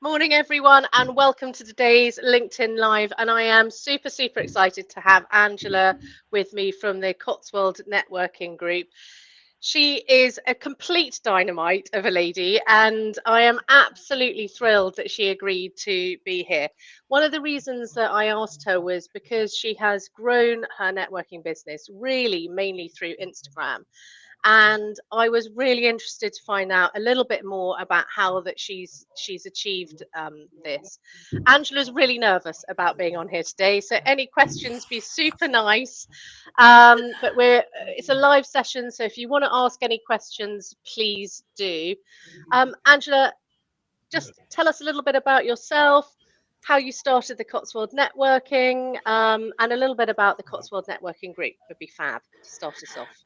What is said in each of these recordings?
Morning, everyone, and welcome to today's LinkedIn Live. And I am super excited to have Angela with me from the Cotswold Networking Group. She is a complete dynamite of a lady, and I am absolutely thrilled that she agreed to be here. One of the reasons that I asked her was because she has grown her networking business really mainly through Instagram, and I was really interested to find out a little bit more about how that she's achieved this. Angela's really nervous about being on here today, so any questions, be super nice. But it's a live session, so if you want to ask any questions, please do. Angela, just tell us a little bit about yourself, how you started the Cotswold Networking, and a little bit about the Cotswold Networking Group would be fab to start us off.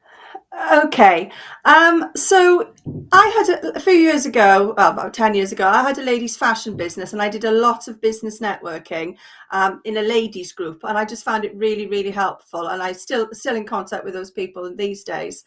Okay. So I had a few years ago, well, about 10 years ago, I had a ladies' fashion business and I did a lot of business networking in a ladies' group. And I just found it really helpful. And I still in contact with those people these days.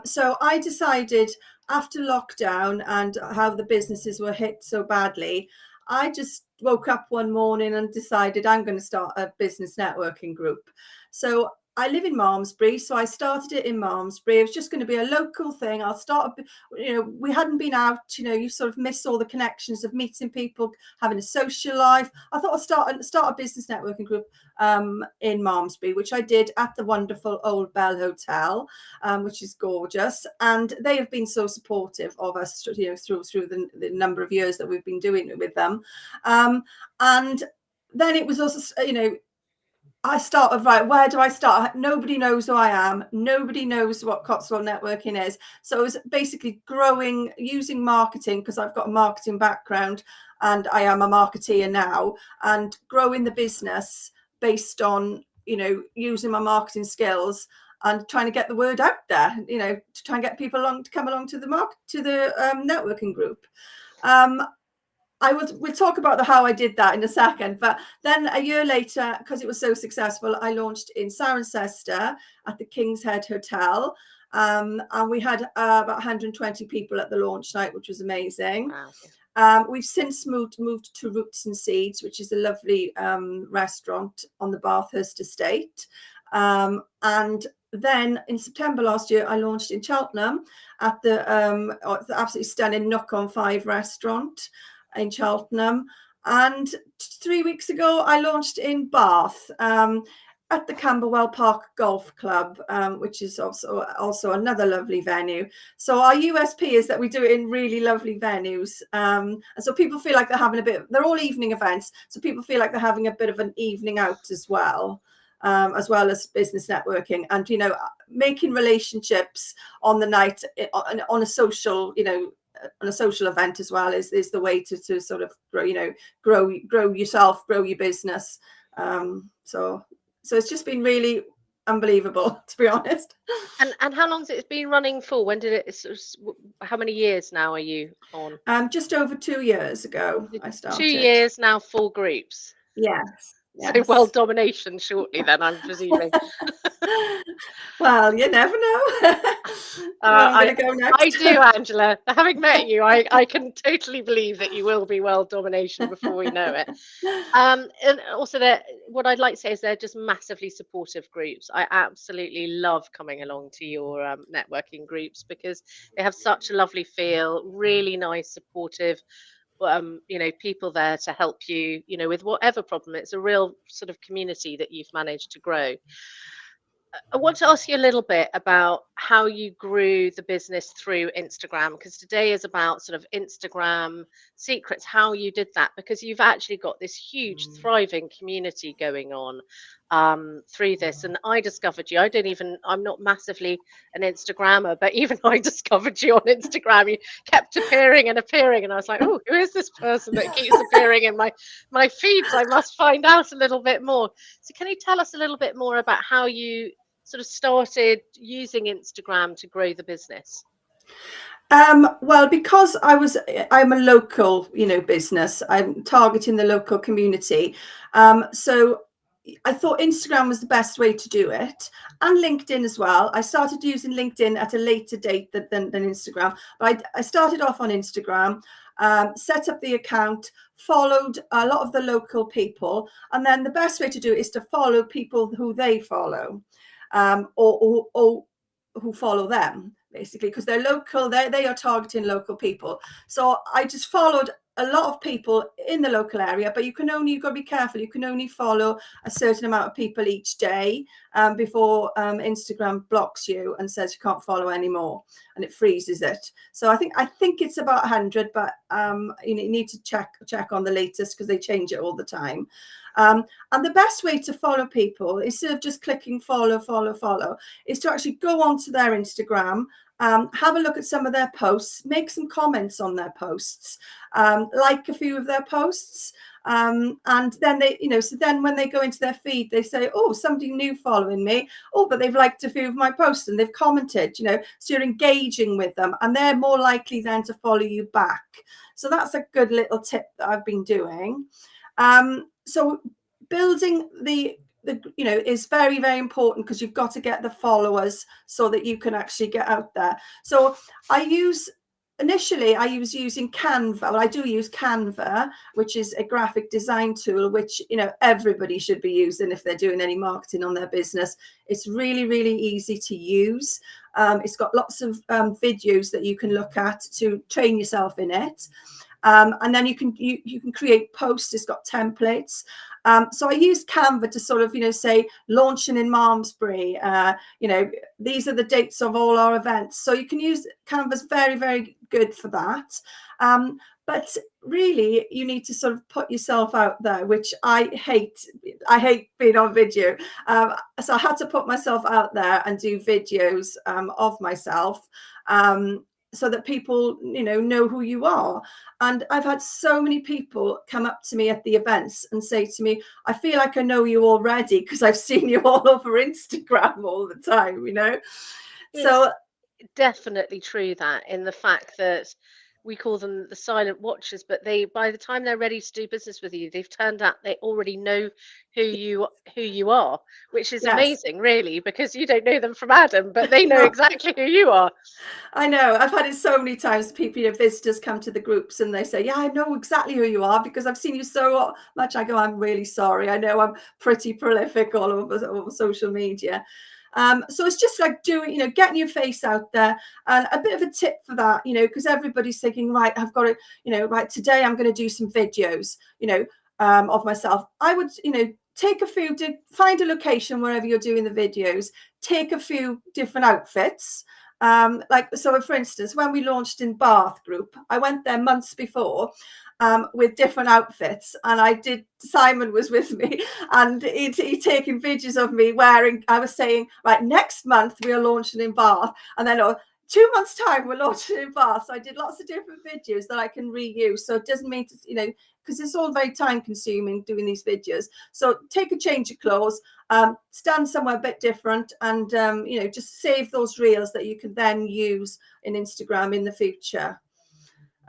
So I decided after lockdown and how the businesses were hit so badly, I just woke up one morning and decided I'm going to start a business networking group. So I live in Malmesbury, so I started it in Malmesbury. It was just going to be a local thing. I'll start, we hadn't been out, you sort of miss all the connections of meeting people, having a social life. I thought I'd start a business networking group in Malmesbury, which I did at the wonderful Old Bell Hotel, which is gorgeous. And they have been so supportive of us, through the number of years that we've been doing it with them. And then it was also, I started, right, where do I start? Nobody knows who I am. Nobody knows what Cotswold Networking is. So it was basically growing, using marketing, because I've got a marketing background and I am a marketeer now, and growing the business based on, using my marketing skills and trying to get the word out there, to try and get people to come along to the networking group. We'll talk about how I did that in a second, but then a year later, because it was so successful, I launched in Cirencester at the King's Head Hotel, and we had about 120 people at the launch night, which was amazing. Wow. We've since moved to Roots and Seeds, which is a lovely restaurant on the Bathurst estate, and then in September last year, I launched in Cheltenham at the absolutely stunning Nook on 5 restaurant in Cheltenham. And 3 weeks ago, I launched in Bath at the Camberwell Park Golf Club, which is also another lovely venue. So our USP is that we do it in really lovely venues. And so people feel like they're all evening events. So people feel like they're having a bit of an evening out as well as business networking, and, making relationships on the night on a social, on a social event as well is the way to sort of grow yourself, grow your business. So it's just been really unbelievable, to be honest. And how long has it been running for? When did it? How many years now are you on? Just over 2 years ago, I started. 2 years now, full groups. Yes. So world domination shortly, then I'm presuming. Well, you never know. I do, Angela. Having met you, I can totally believe that you will be world domination before we know it. And also, what I'd like to say is they're just massively supportive groups. I absolutely love coming along to your networking groups because they have such a lovely feel, really nice, supportive. People there to help you, with whatever problem. It's a real sort of community that you've managed to grow. I want to ask you a little bit about how you grew the business through Instagram, because today is about sort of Instagram secrets, how you did that, because you've actually got this huge, thriving community going on through this. And I discovered you. I'm not massively an Instagrammer, but even I discovered you on Instagram. You kept appearing, and I was like, oh, who is this person that keeps appearing in my feeds? I must find out a little bit more. So can you tell us a little bit more about how you sort of started using Instagram to grow the business? Well, because I'm a local, business, I'm targeting the local community. So I thought Instagram was the best way to do it, and LinkedIn as well. I started using LinkedIn at a later date than Instagram, but I started off on Instagram. set up the account, followed a lot of the local people, and then the best way to do it is to follow people who they follow, or who follow them, basically, because they're local. They are targeting local people. So I just followed a lot of people in the local area, but you've got to be careful. You can only follow a certain amount of people each day, before Instagram blocks you and says you can't follow anymore, and it freezes it. So I think it's about 100, but you need to check on the latest, because they change it all the time. And the best way to follow people, instead of just clicking follow, is to actually go onto their Instagram, have a look at some of their posts, make some comments on their posts, like a few of their posts, and then they, so then when they go into their feed, they say, oh, somebody new following me, oh, but they've liked a few of my posts and they've commented, so you're engaging with them, and they're more likely then to follow you back. So that's a good little tip that I've been doing. So building the is very, very important, because you've got to get the followers so that you can actually get out there. So initially I was using Canva. Well, I do use Canva, which is a graphic design tool, which everybody should be using if they're doing any marketing on their business. It's really, really easy to use. It's got lots of videos that you can look at to train yourself in it. And then you can create posts. It's got templates. So I used Canva to sort of, say launching in Malmesbury. These are the dates of all our events. So you can use Canva's very, very good for that. But really, you need to sort of put yourself out there, which I hate. I hate being on video. So I had to put myself out there and do videos of myself, so that people, know who you are. And I've had so many people come up to me at the events and say to me, I feel like I know you already, because I've seen you all over Instagram all the time, So definitely true, that, in the fact that we call them the silent watchers, but by the time they're ready to do business with you, they've turned out they already know who you are, which is yes. amazing, really, because you don't know them from Adam, but they know No. exactly who you are. I know. I've had it so many times. People, visitors come to the groups and they say, yeah, I know exactly who you are because I've seen you so much. I go, I'm really sorry. I know I'm pretty prolific all over social media. So it's just like doing, getting your face out there. And a bit of a tip for that, because everybody's thinking, right, I've got to, right, today I'm going to do some videos, of myself. I would, take a few, find a location wherever you're doing the videos, take a few different outfits. So for instance, when we launched in Bath group, I went there months before, with different outfits, and Simon was with me, and he taking videos of me wearing, I was saying, right, next month we are launching in Bath, and then 2 months time we're launching in Bath. So I did lots of different videos that I can reuse. So it doesn't mean to, because it's all very time consuming doing these videos. So take a change of clothes, stand somewhere a bit different, and just save those reels that you can then use in Instagram in the future.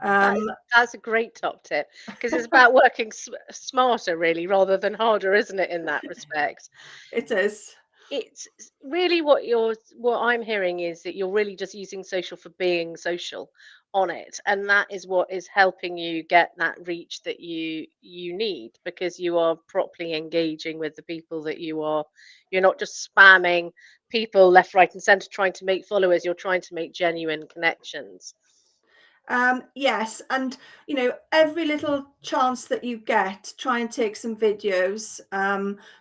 That's a great top tip, because it's about working smarter, really, rather than harder, isn't it, in that respect? It is. It's really what I'm hearing is that you're really just using social for being social on it, and that is what is helping you get that reach that you need, because you are properly engaging with the people that you're not just spamming people left, right, and center trying to make followers. You're trying to make genuine connections. Yes, and every little chance that you get, try and take some videos,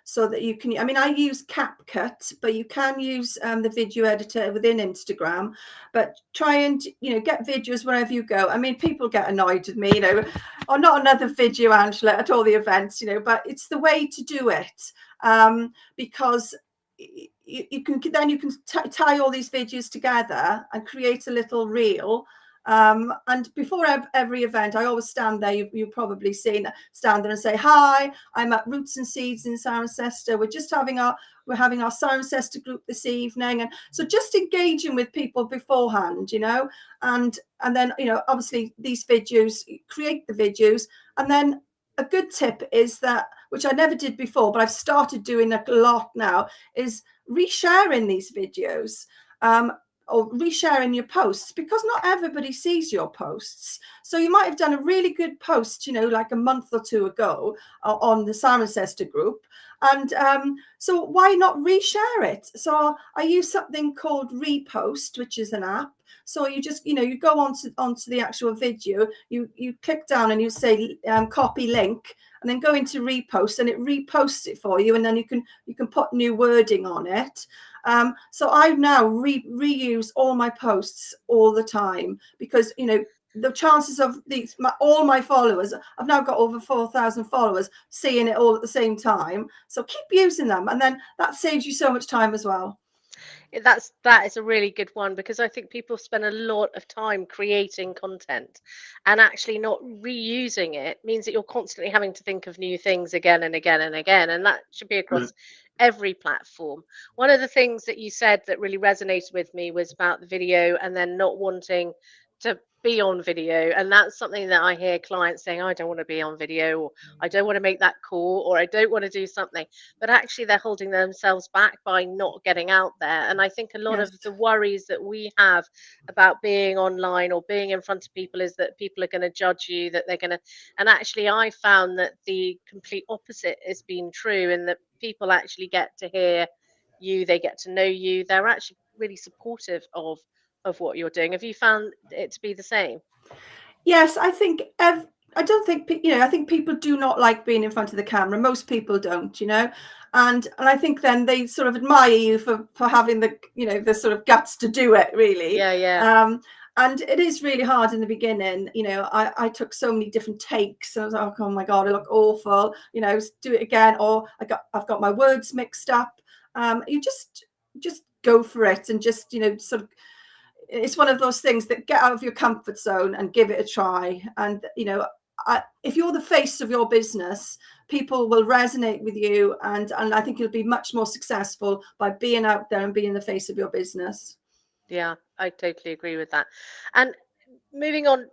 so that you can. I mean, I use CapCut, but you can use the video editor within Instagram. But try and get videos wherever you go. I mean, people get annoyed with me, or not another video, Angela, at all the events, but it's the way to do it, because you can tie all these videos together and create a little reel. And before every event, I always stand there. You've probably seen, stand there and say, hi, I'm at Roots and Seeds in Cirencester. We're having our Cirencester group this evening. And so just engaging with people beforehand, and then, obviously these videos, create the videos. And then a good tip is that, which I never did before, but I've started doing a lot now, is resharing these videos. or resharing your posts, because not everybody sees your posts. So you might have done a really good post, like a month or two ago on the Cirencester group. And so why not reshare it? So I use something called Repost, which is an app. So you just, you go onto the actual video, you click down and you say copy link, and then go into repost, and it reposts it for you, and then you can put new wording on it. So I now reuse all my posts all the time, because the chances of all my followers, I've now got over 4,000 followers, seeing it all at the same time. So keep using them, and then that saves you so much time as well. That is a really good one, because I think people spend a lot of time creating content, and actually not reusing it means that you're constantly having to think of new things again and again and again, and that should be across every platform. One of the things that you said that really resonated with me was about the video, and then not wanting to be on video. And that's something that I hear clients saying, I don't want to be on video, or I don't want to make that call, or I don't want to do something, but actually they're holding themselves back by not getting out there. And I think a lot Yes. of the worries that we have about being online or being in front of people is that people are going to judge you, that they're going to, and actually I found that the complete opposite has been true, in that people actually get to hear you, they get to know you, they're actually really supportive of what you're doing. Have you found it to be the same? Yes, I think I don't think I think people do not like being in front of the camera. Most people don't, and I think then they sort of admire you for having the the sort of guts to do it, really. Yeah. And it is really hard in the beginning. I took so many different takes. I was like, oh my God, I look awful. Do it again, or I've got my words mixed up. You just go for it, and just sort of. It's one of those things that get out of your comfort zone and give it a try. And if you're the face of your business, people will resonate with you, and I think you'll be much more successful by being out there and being the face of your business. Yeah, I totally agree with that. And moving on,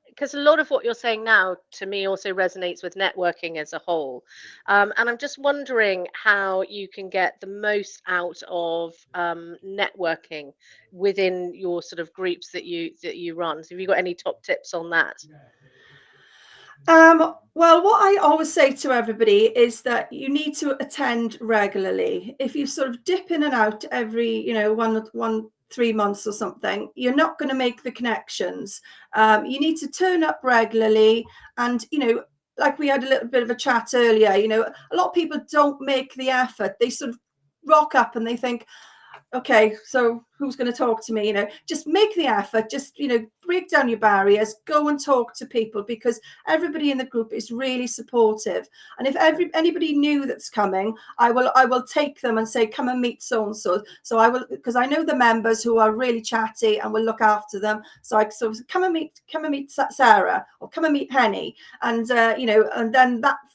because a lot of what you're saying now to me also resonates with networking as a whole. And I'm just wondering how you can get the most out of networking within your sort of groups that you run. So have you got any top tips on that? Well, what I always say to everybody is that you need to attend regularly. If you sort of dip in and out every, 3 months or something, you're not going to make the connections. You need to turn up regularly, and like we had a little bit of a chat earlier. A lot of people don't make the effort. They sort of rock up and they think, okay, so who's going to talk to me? Just make the effort, just break down your barriers, go and talk to people, because everybody in the group is really supportive. And if anybody new that's coming, I will take them and say, come and meet so and so. So I will, because I know the members who are really chatty and will look after them. So I sort of come and meet Sarah, or come and meet Henny, and and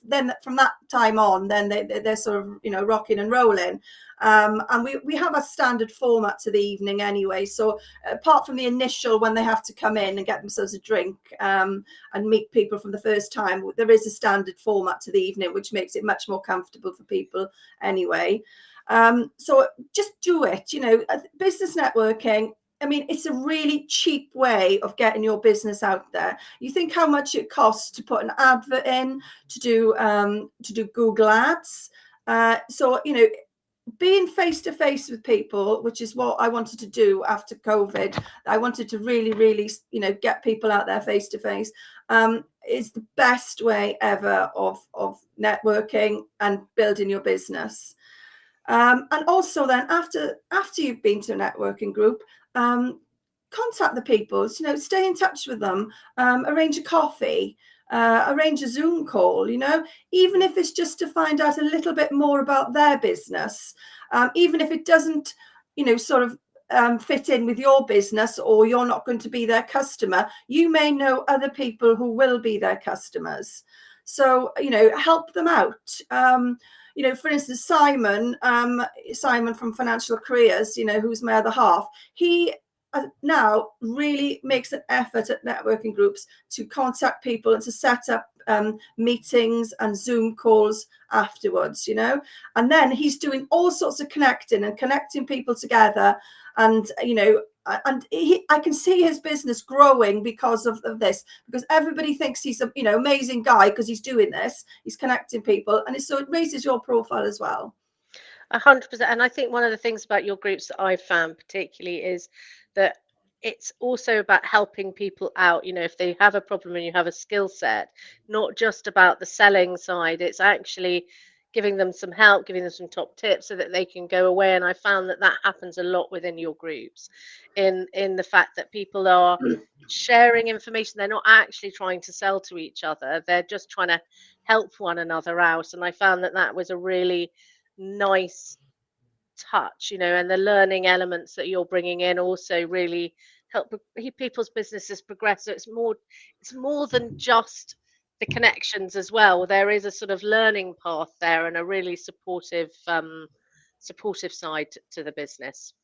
then from that time on, then they're sort of rocking and rolling. And we have a standard format to the evening anyway. So apart from the initial, when they have to come in and get themselves a drink and meet people from the first time, there is a standard format to the evening, which makes it much more comfortable for people anyway. So just do it. Business networking, I mean, it's a really cheap way of getting your business out there. You think how much it costs to put an advert in, to do Google Ads. So being face to face with people, which is what I wanted to do after COVID. I wanted to really, really, get people out there face to face. Is the best way ever of networking and building your business. And also then after you've been to a networking group, contact the people, stay in touch with them, arrange a coffee, arrange a Zoom call, even if it's just to find out a little bit more about their business, even if it doesn't, sort of fit in with your business, or you're not going to be their customer, you may know other people who will be their customers. So, help them out. For instance, Simon from Financial Careers, who's my other half, he now really makes an effort at networking groups to contact people and to set up meetings and Zoom calls afterwards, and then he's doing all sorts of connecting people together. And I can see his business growing because of this, because everybody thinks he's a amazing guy because he's doing this, he's connecting people, and so it raises your profile as well. 100%. And I think one of the things about your groups that I've found particularly is that it's also about helping people out. If they have a problem and you have a skill set, not just about the selling side, it's actually giving them some help, giving them some top tips so that they can go away. And I found that happens a lot within your groups, in the fact that people are sharing information. They're not actually trying to sell to each other. They're just trying to help one another out. And I found that was a really nice touch, and the learning elements that you're bringing in also really help people's businesses progress. So it's more than just the connections as well. There is a sort of learning path there and a really supportive side to the business.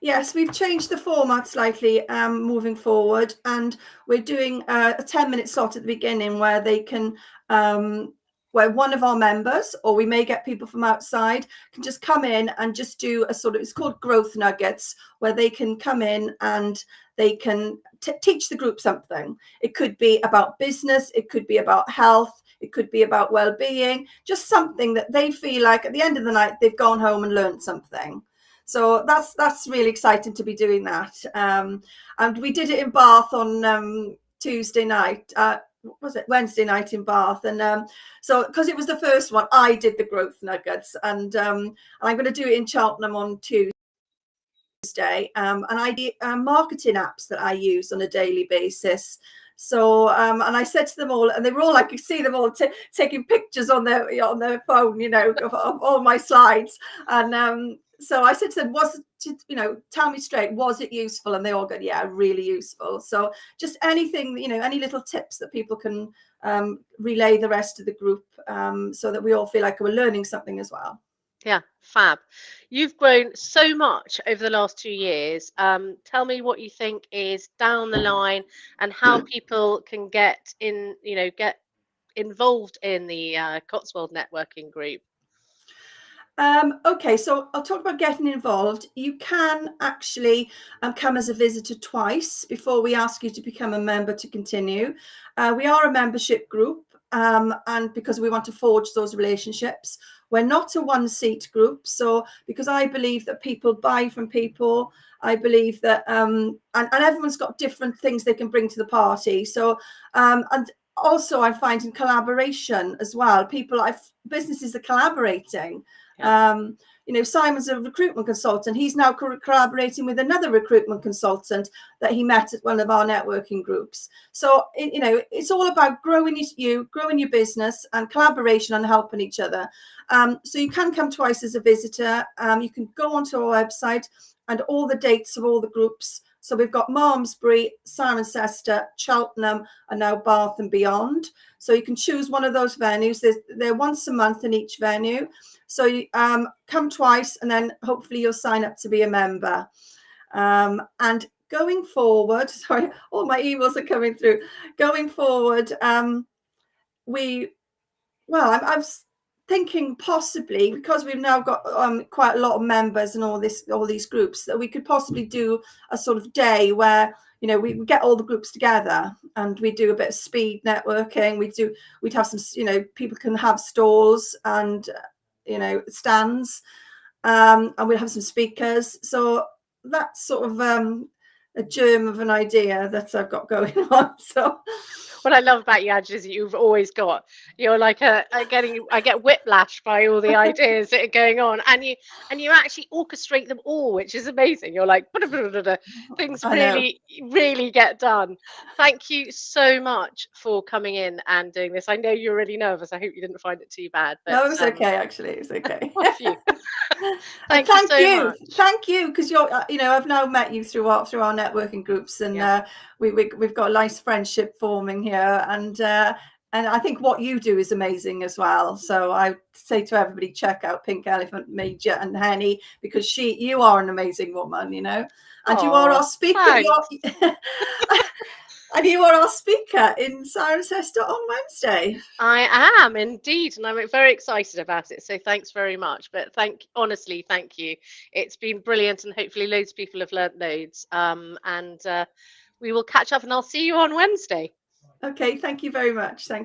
Yes, we've changed the format slightly moving forward, and we're doing a 10-minute slot at the beginning where they can, where one of our members, or we may get people from outside, can just come in and just do a sort of, it's called growth nuggets, where they can come in and they can teach the group something. It could be about business, it could be about health, it could be about well-being, just something that they feel like at the end of the night they've gone home and learned something. So that's really exciting to be doing that. And we did it in Bath on Tuesday night. Was it Wednesday night in Bath? And so because it was the first one, I did the growth nuggets, and I'm going to do it in Cheltenham on Tuesday. And I do marketing apps that I use on a daily basis. So and I said to them all, and they were all, I could see them all taking pictures on their phone, of all my slides. And so I said to them, tell me straight, was it useful? And they all go, yeah, really useful. So just anything, any little tips that people can relay the rest of the group, so that we all feel like we're learning something as well. Yeah, fab. You've grown so much over the last 2 years. Tell me what you think is down the line and how people can get involved in the Cotswold Networking Group. Okay, so I'll talk about getting involved. You can actually come as a visitor twice before we ask you to become a member to continue. We are a membership group, and because we want to forge those relationships. We're not a one-seat group, so because I believe that people buy from people, I believe that and everyone's got different things they can bring to the party. So and also I find in collaboration as well, businesses are collaborating. Yeah. Simon's a recruitment consultant. He's now collaborating with another recruitment consultant that he met at one of our networking groups. So, it's all about growing your business and collaboration and helping each other. So you can come twice as a visitor. You can go onto our website and all the dates of all the groups. So we've got Malmesbury, Cirencester, Cheltenham, and now Bath and beyond. So you can choose one of those venues. They're once a month in each venue. So you come twice, and then hopefully you'll sign up to be a member. And going forward, sorry, all my emails are coming through. Going forward, I was thinking possibly, because we've now got quite a lot of members and all these groups, that we could possibly do a sort of day where we get all the groups together and we do a bit of speed networking. We'd have some, people can have stalls and stands, and we'll have some speakers. So that's sort of a germ of an idea that I've got going on. So what I love about you, Angela, is you're like I get whiplash by all the ideas that are going on, and you actually orchestrate them all, which is amazing. You're like things really get done. Thank you so much for coming in and doing this. I know you're really nervous. I hope you didn't find it too bad. But no, it was okay. Actually, it was okay. Thank you so much. Thank you, because you're I've now met you through our networking groups, and we've got a nice friendship forming here, and I think what you do is amazing as well. So I say to everybody, check out Pink Elephant, Major and Henny, because you are an amazing woman, and you are our speaker. And you are our speaker in Cirencester on Wednesday. I am indeed, and I'm very excited about it. So thanks very much. But honestly, thank you. It's been brilliant, and hopefully loads of people have learnt loads. And we will catch up, and I'll see you on Wednesday. Okay, thank you very much. Thank you.